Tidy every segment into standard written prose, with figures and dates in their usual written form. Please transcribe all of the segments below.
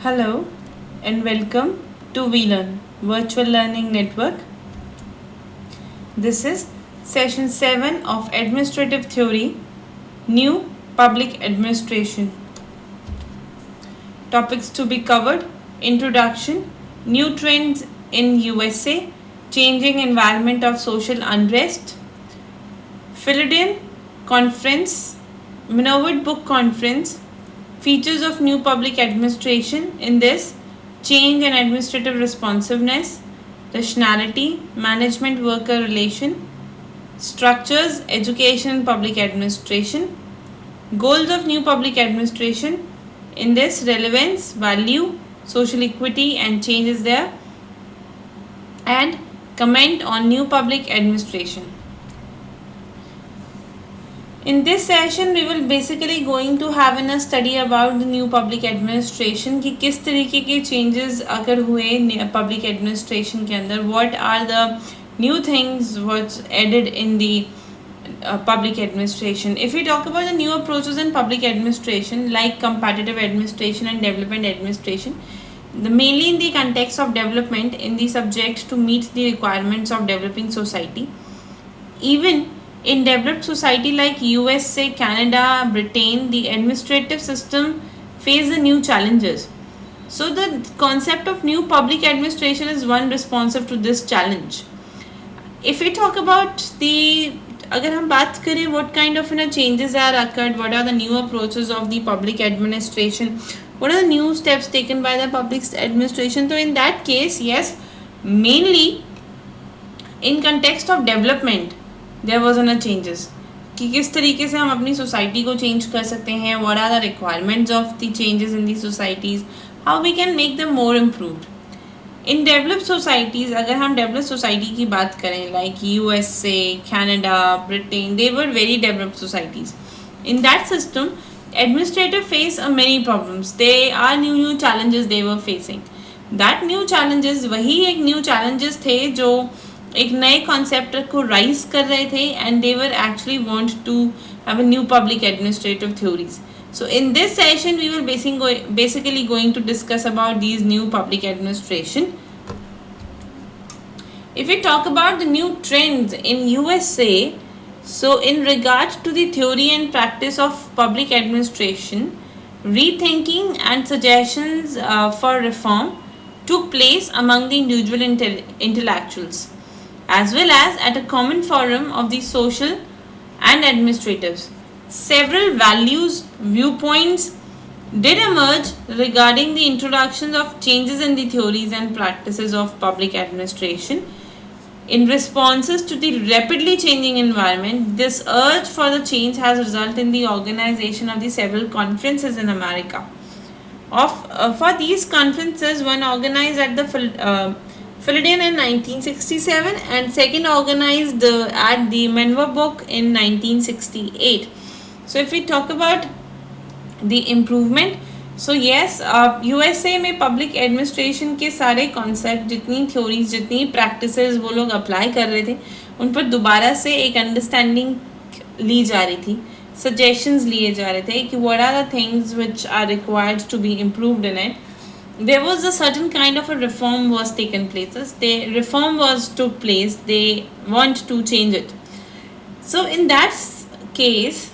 Hello and welcome to VLearn Virtual Learning Network. This is session 7 of Administrative Theory, New Public Administration. Topics to be covered: Introduction, New Trends in USA, Changing Environment of Social Unrest, Philadelphia Conference, Minovet Book Conference, Features of New Public Administration in this, Change and Administrative Responsiveness, Rationality, Management Worker Relation, Structures, Education and Public Administration, Goals of New Public Administration in this, Relevance, Value, Social Equity and Changes there, and Comment on New Public Administration. In this session, we will basically going to have a study about the new public administration कि किस तरीके के changes अगर हुए public administration के अंदर, what are the new things what's added in the public administration. If we talk about the new approaches in public administration like competitive administration and development administration, mainly in the context of development in the subject to meet the requirements of developing society. Even in developed society like USA, Canada, Britain, the administrative system face the new challenges. So the concept of new public administration is one responsive to this challenge. If we talk about the, अगर हम बात करें what kind of changes are occurred, what are the new approaches of the public administration, what are the new steps taken by the public administration. So in that case, yes, mainly in context of development there was a changes कि किस तरीके से हम अपनी society को change कर सकते हैं, what are the requirements of the changes in the societies, how we can make them more improved. In developed societies, अगर हम developed society की बात करें like USA, Canada, Britain, they were very developed societies. In that system, administrative face many problems. They are new challenges they were facing. That new challenges वही एक new challenges थे जो एक नए कॉन्सेप्ट को राइज कर रहे थे and they were actually want to have a new public administrative theories. So in this session we will basically going to discuss about these new public administration. If we talk about the new trends in USA, so in regard to the theory and practice of public administration, rethinking and suggestions for reform took place among the individual intellectuals as well as at a common forum of the social and administrators. Several viewpoints did emerge regarding the introduction of changes in the theories and practices of public administration. In responses to the rapidly changing environment, this urge for the change has resulted in the organization of the several conferences in America. For these conferences, one organized at the Philadelphia in 1967 and second organized at the Minovet Book in 1968. So if we talk about the improvement, so yes, USA में public administration के सारे concept, जितनी theories, जितनी practices वो लोग apply कर रहे थे, उन पर दोबारा से एक understanding ली जा रही थी, suggestions लिए जा रहे थे कि what are the things which are required to be improved in it. There was a certain kind of a reform was taken place. The reform was took place. They want to change it. So in that case,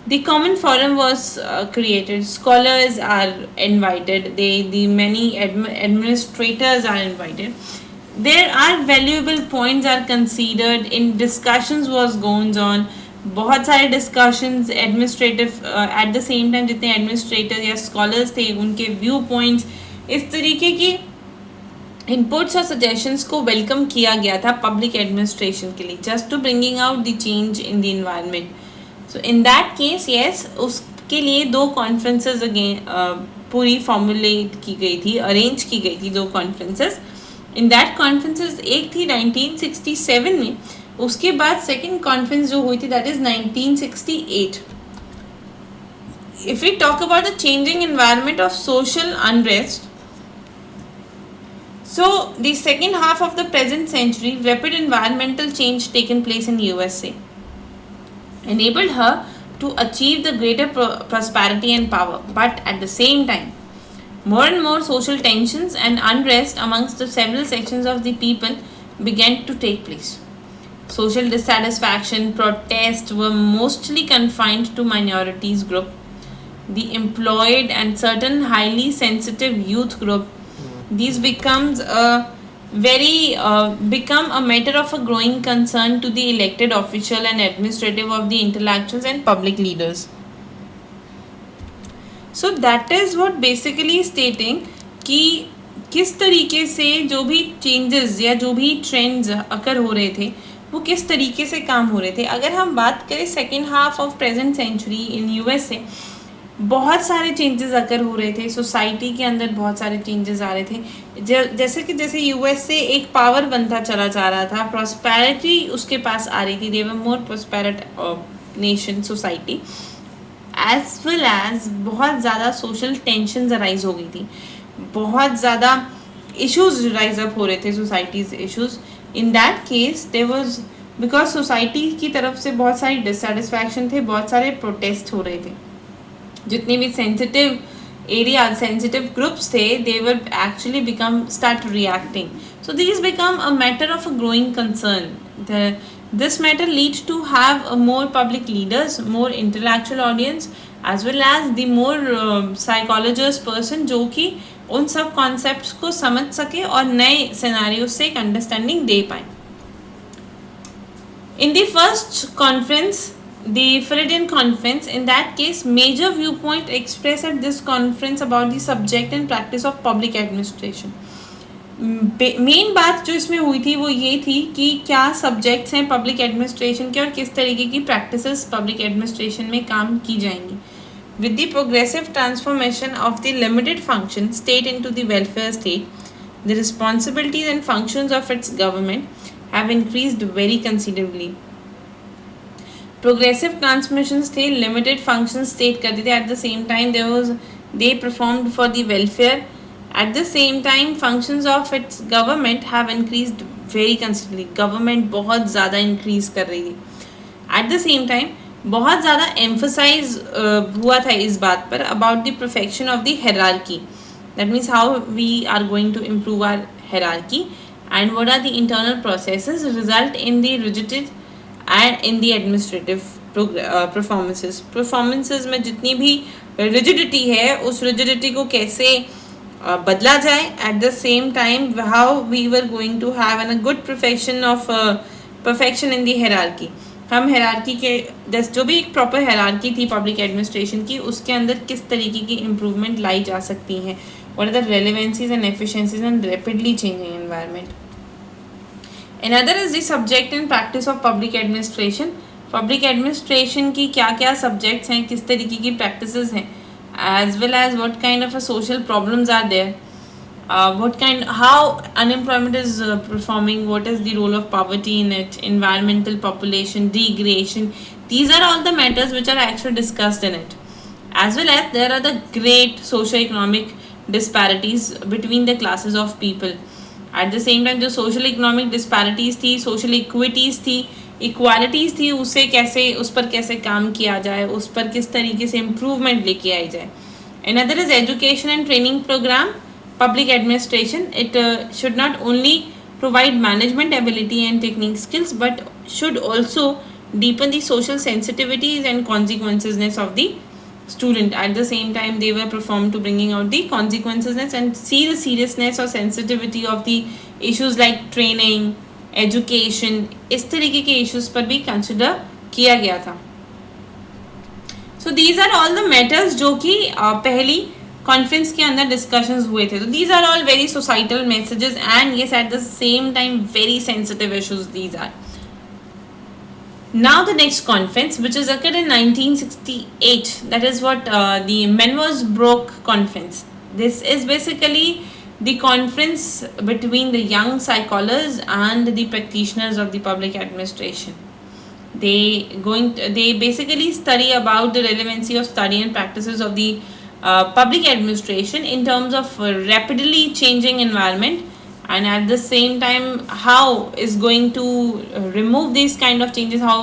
the common forum was created. Scholars are invited. The many administrators are invited. There are valuable points are considered. In discussions was going on. बहुत सारे discussions administrative eight the same time जितने administrator या scholars थे उनके view points, इस तरीके की inputs और सजेशंस को वेलकम किया गया था पब्लिक एडमिनिस्ट्रेशन के लिए, just to bringing out the change in the environment. So in that case yes, उसके लिए दो कॉन्फ्रेंसेस अगेन पूरी फॉर्मुलेट की गई थी, अरेंज की गई थी दो कॉन्फ्रेंसेस. इन दैट कॉन्फ्रेंसेस एक थी 1967 में, उसके बाद सेकेंड कॉन्फ्रेंस जो हुई थी that is 1968. If we talk about the changing environment of social unrest, so the second half of the present century, rapid environmental change taken place in USA enabled her to achieve the greater prosperity and power, but at the same time More and more social tensions and unrest amongst the several sections of the people began to take place. Social dissatisfaction, protests were mostly confined to minorities group, the employed and certain highly sensitive youth group. These becomes a become a matter of a growing concern to the elected official and administrative of the intellectuals and public leaders. So that is what basically stating कि किस तरीके से जो भी changes या जो भी trends अकर हो रहे थे वो किस तरीके से काम हो रहे थे. अगर हम बात करें second half of present century in USA, बहुत सारे चेंजेस अकर हो रहे थे. सोसाइटी के अंदर बहुत सारे चेंजेस आ रहे थे. जैसे यूएसए एक पावर बनता चला जा रहा था, प्रॉस्पेरिटी उसके पास आ रही थी. They were more prosperous nation society, as well as बहुत ज़्यादा सोशल टेंशन अराइज हो गई थी. बहुत ज़्यादा इश्यूज राइज अप हो रहे थे, societies issues. In that case there was, because society की तरफ से बहुत सारी डिससेटिस्फैक्शन थे, बहुत सारे प्रोटेस्ट हो रहे थे. जितने भी सेंसिटिव एरिया, सेंसिटिव ग्रुप्स थे, they were actually become start reacting. So these become a matter of a growing concern. This matter leads to have a more public leaders, more intellectual audience, as well as the more psychologist person जो कि उन सब concepts को समझ सके और नए scenarios से एक understanding दे पाए. In the first conference, the Philadelphia Conference, in that case, major viewpoint expressed at this conference about the subject and practice of public administration. Main बात जो इसमें हुई थी वो ये थी कि क्या सब्जेक्ट्स हैं पब्लिक एडमिनिस्ट्रेशन के और किस तरीके की प्रैक्टिसेस पब्लिक एडमिनिस्ट्रेशन में काम की जाएंगी. With the progressive transformation of the limited function state into the welfare state, the responsibilities and functions of its government have increased very considerably. Progressive transmissions थे, लिमिटेड फंक्शन स्टेट करते थे, eight the same time they performed for the welfare. At the same time, functions of its government have increased very considerably. Government बहुत ज़्यादा increase कर रही है. At the same time, बहुत ज़्यादा emphasize हुआ था इस बात पर about the perfection of the hierarchy. That means how we are going to improve our hierarchy and what are the internal processes result in the rigidity and in the administrative performances. Performances में जितनी भी rigidity है, उस rigidity को कैसे बदला जाए. At the same time how we were going to have an a good profession of perfection in the hierarchy. हम हेरार्की के जो भी एक प्रॉपर हेरार्की थी पब्लिक एडमिनिस्ट्रेशन की, उसके अंदर किस तरीके की इम्प्रूवमेंट लाई जा सकती हैं. What are the relevancies and efficiencies in rapidly changing environment. Another is the subject and practice of public administration. Public administration की क्या क्या सब्जेक्ट्स हैं, किस तरीके की प्रैक्टिसेस हैं, as well as what kind of a social problems are there, how unemployment is performing, what is the role of poverty in it, environmental, population degradation. These are all the matters which are actually discussed in it. As well as there are the great socio-economic disparities between the classes of people. At the same time, जो social economic disparities थी, social equities थी, equalities थी, उसे कैसे, उस पर कैसे काम किया जाए, उस पर किस तरीके से इम्प्रूवमेंट लेके आई जाए. Another is education and training program. Public administration, it should not only provide management ability and technique skills but should also deepen the social sensitivities and consequences of the student. At the same time, they were performed to bringing out the consequences and see the seriousness or sensitivity of the issues like training, education, इस तरीके के issues पर भी consider किया गया था. So these are all the matters जो कि पहली कॉन्फ्रेंस के अंदर डिस्कशंस हुए थे. तो these are all very societal messages and yes at the same time very sensitive issues these are. Now the next conference, which is occurred in 1968, that is what the Menwos-Brock conference. This is basically the conference between the young psychologists and the practitioners of the public administration. They basically study about the relevancy of study and practices of the public administration in terms of rapidly changing environment, and at the same time how is going to remove these kind of changes, how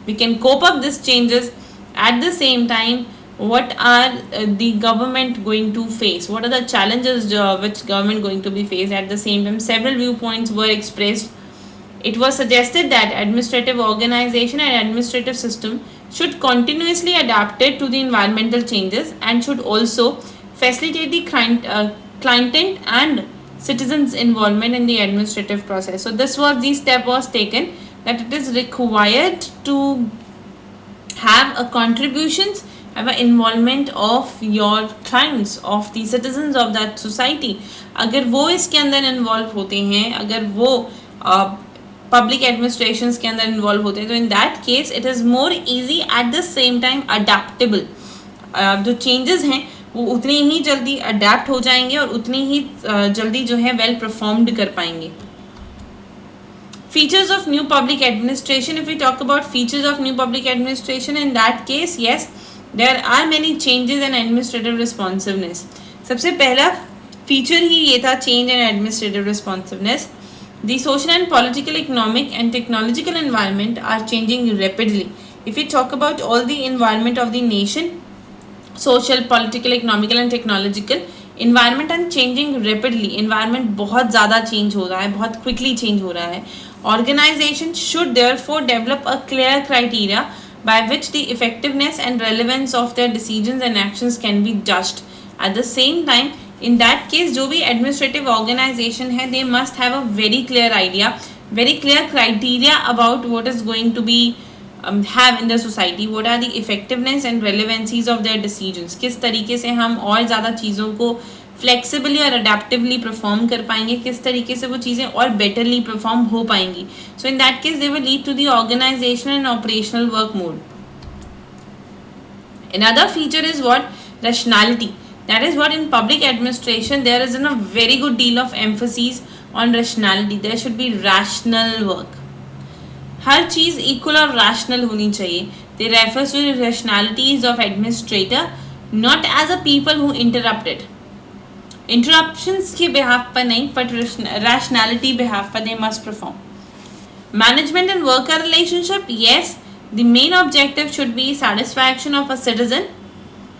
we can cope up these changes. At the same time, what are the government going to face, what are the challenges which government going to be faced. At the same time, several viewpoints were expressed. It was suggested that administrative organization and administrative system should continuously adapted to the environmental changes and should also facilitate the client and citizens involvement in the administrative process. So this was the step was taken that it is required to have a contributions, have an involvement of your clients, of the citizens of that society. अगर वो इसके अंदर involve होते हैं, अगर वो public administration के अंदर इन्वॉल्व होते हैं, तो इन that case it is more easy at the same time adaptable. जो चेंजेस हैं वो उतनी ही जल्दी अडेप्ट हो जाएंगे और उतनी ही जल्दी जो है वेल परफॉर्म्ड कर पाएंगे. Features of new public administration. If we talk about features of new public administration, in that case, yes, there are many changes in administrative responsiveness. सबसे पहला feature ही ये था change in administrative responsiveness. The social and political, economic and technological environment are changing rapidly. If we talk about all the environment of the nation, social, political, economical and technological environment are changing rapidly. Environment बहुत ज़्यादा change हो रहा है, बहुत quickly change हो रहा है. Organization should therefore develop a clear criteria by which the effectiveness and relevance of their decisions and actions can be judged. At the same time, in that case, जो भी administrative organization है, they must have a very clear idea, very clear criteria about what is going to be have in the society. What are the effectiveness and relevancies of their decisions? किस तरीके से हम और ज़्यादा चीज़ों को flexibly और अडेप्टिवली परफॉर्म कर पाएंगे, किस तरीके से वो चीज़ें और बेटरली परफॉर्म हो पाएंगी. So in that case they will lead to the organisation and operational work mode. Another feature is what? Rationality. That is what in public administration there is a very good deal of emphasis on rationality. There should be rational work. Her cheese equal और rational होनी चाहिए. They refers to the rationalities of administrator, not as a people who interrupted. Interruptions के behalf पर नहीं, but rationality behalf पर they must perform. Management and worker relationship, yes, the main objective should be satisfaction of a citizen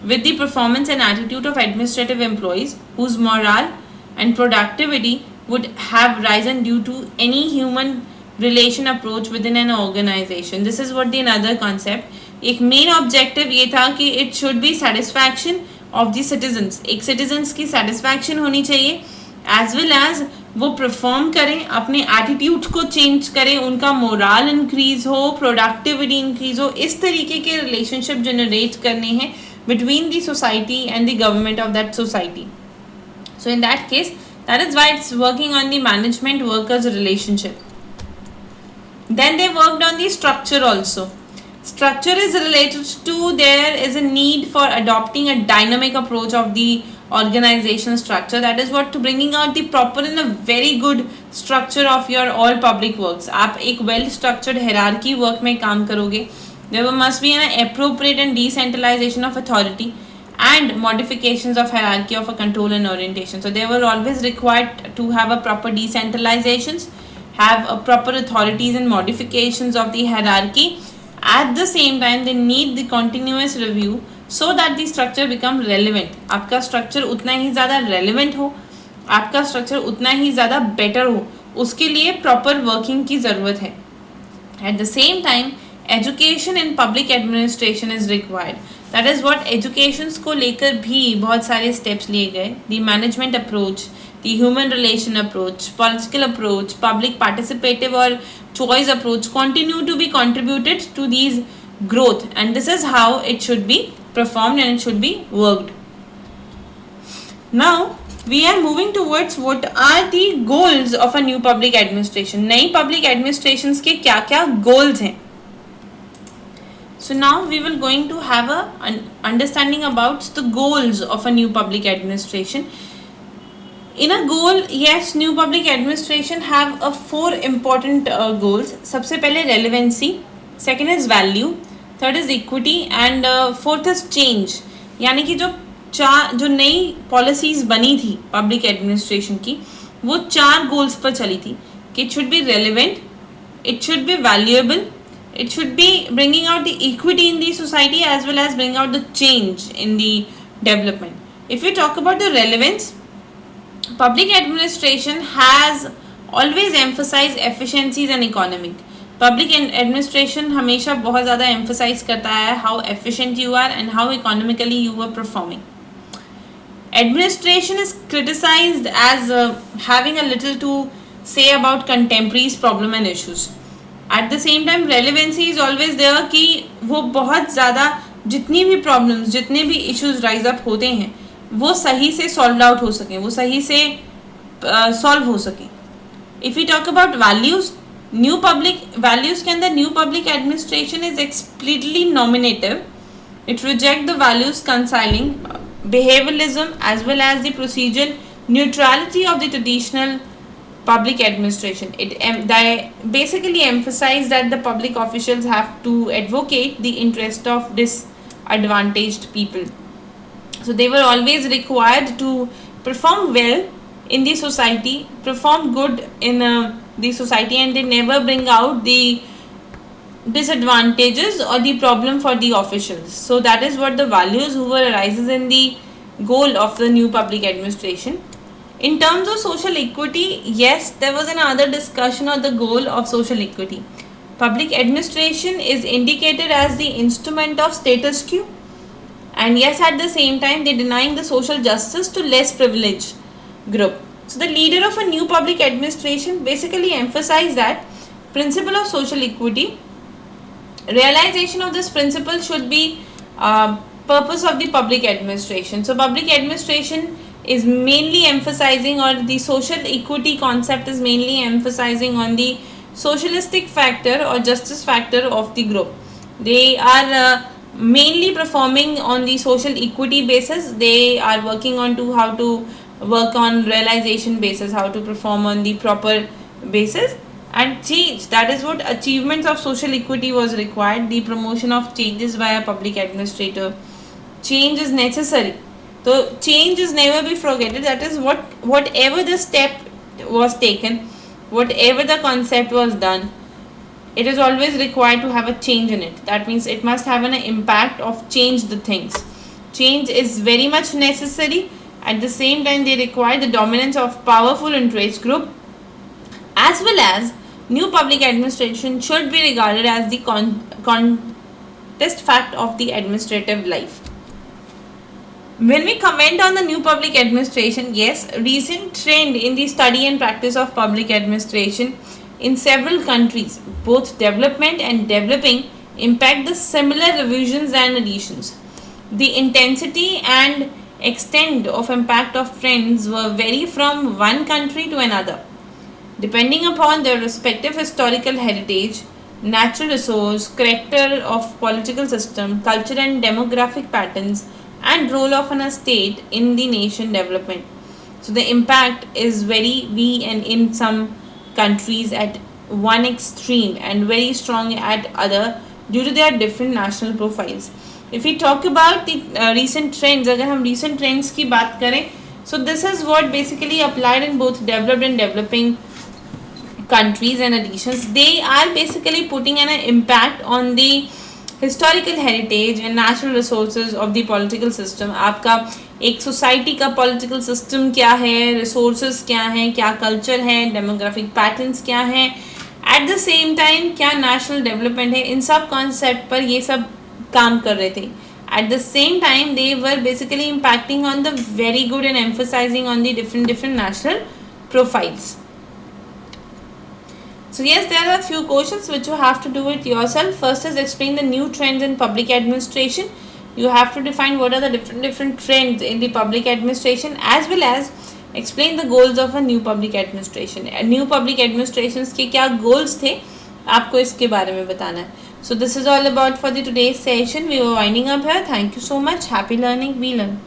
with the performance and attitude of administrative employees whose morale and productivity would have risen due to any human relation approach within an organization. This is what the another concept. एक main objective ये था कि it should be satisfaction of the citizens. एक citizens की satisfaction होनी चाहिए, as well as वो perform करें, अपने एटीट्यूड को चेंज करें, उनका मोरल इंक्रीज हो, प्रोडक्टिविटी इंक्रीज हो. इस तरीके के रिलेशनशिप जनरेट करने हैं between the society and the government of that society. So in that case that is why it's working on the management workers relationship. Then they worked on the structure also. Structure is related to there is a need for adopting a dynamic approach of the organizational structure. That is what to bringing out the proper and a very good structure of your all public works. आप एक well structured hierarchy work में काम करोगे. There must be an appropriate and decentralization of authority and modifications of hierarchy of a control and orientation. So they were always required to have a proper decentralizations, have a proper authorities and modifications of the hierarchy. At the same time, they need the continuous review so that the structure become relevant. आपका structure उतना ही ज़्यादा relevant हो, आपका structure उतना ही ज़्यादा better हो, उसके लिए proper working की ज़रूरत है. At the same time, education in public administration is required. That is what educations को लेकर भी बहुत सारे steps लिए गए. The management approach, the human relation approach, political approach, public participative or choice approach continue to be contributed to these growth, and this is how it should be performed and it should be worked. Now we are moving towards what are the goals of a new public administration. नई public administrations के क्या क्या goals हैं. So now we will going to have an understanding about the goals of a new public administration. In a goal, yes, new public administration have a 4 important goals. सबसे पहले relevancy, second is value, third is equity and fourth is change. यानी कि जो नई policies बनी थी public administration की, वो 4 goals पर चली थी कि it should be relevant, it should be valuable, It should be bringing out the equity in the society as well as bring out the change in the development. If you talk about the relevance, public administration has always emphasized efficiencies and economic. Public administration हमेशा बहुत ज़्यादा emphasise करता है how efficient you are and how economically you are performing. Administration is criticized as having a little to say about contemporaries problem and issues. At the same time relevancy is always there कि वो बहुत ज़्यादा जितनी भी problems जितने भी issues rise up होते हैं वो सही से solved out हो सकें, वो सही से solve हो सकें. If we talk about values, new public values के अंदर new public administration is explicitly nominative. It reject the values consoling behavioralism as well as the procedural neutrality of the traditional public administration. They basically emphasize that the public officials have to advocate the interest of disadvantaged people. So they were always required to perform well in the society, perform good in the society, and they never bring out the disadvantages or the problem for the officials. So that is what the values who arises in the goal of the new public administration. In terms of social equity, yes, there was another discussion on the goal of social equity. Public administration is indicated as the instrument of status quo, and yes, at the same time they denying the social justice to less privileged group. So the leader of a new public administration basically emphasized that principle of social equity. Realization of this principle should be purpose of the public administration. So public administration is mainly emphasizing, or the social equity concept is mainly emphasizing on the socialistic factor or justice factor of the group. They are mainly performing on the social equity basis. They are working on to how to work on realization basis, how to perform on the proper basis. And change, that is what achievements of social equity was required. The promotion of changes by a public administrator. Change is necessary. So change is never be forgotten. That is whatever the step was taken, whatever the concept was done, it is always required to have a change in it. That means it must have an impact of change the things. Change is very much necessary. At the same time they require the dominance of powerful interest group, as well as new public administration should be regarded as the contest fact of the administrative life. When we comment on the new public administration, yes, recent trend in the study and practice of public administration in several countries, both development and developing, impact the similar revisions and additions. The intensity and extent of impact of trends were vary from one country to another, depending upon their respective historical heritage, natural resource, character of political system, culture and demographic patterns, and role of a state in the nation development. So the impact is very weak and in some countries at one extreme and very strong at other due to their different national profiles. If we talk about the recent trends, अगर हम recent trends की बात करें, so this is what basically applied in both developed and developing countries and additions. They are basically putting an impact on the historical heritage and natural resources of the political system. आपका एक society का political system क्या है, resources क्या हैं, क्या culture है, demographic patterns क्या हैं, at the same time क्या national development है, इन सब concept पर ये सब काम कर रहे थे. At the same time they were basically impacting on the very good and emphasizing on the different national profiles. So yes, there are a few questions which you have to do it yourself. First is explain the new trends in public administration. You have to define what are the different trends in the public administration, as well as explain the goals of a new public administration. New public administrations के क्या goals थे, आपको इसके बारे में बताना है. So this is all about for the today's session. We were winding up here. Thank you so much. Happy learning. We learn.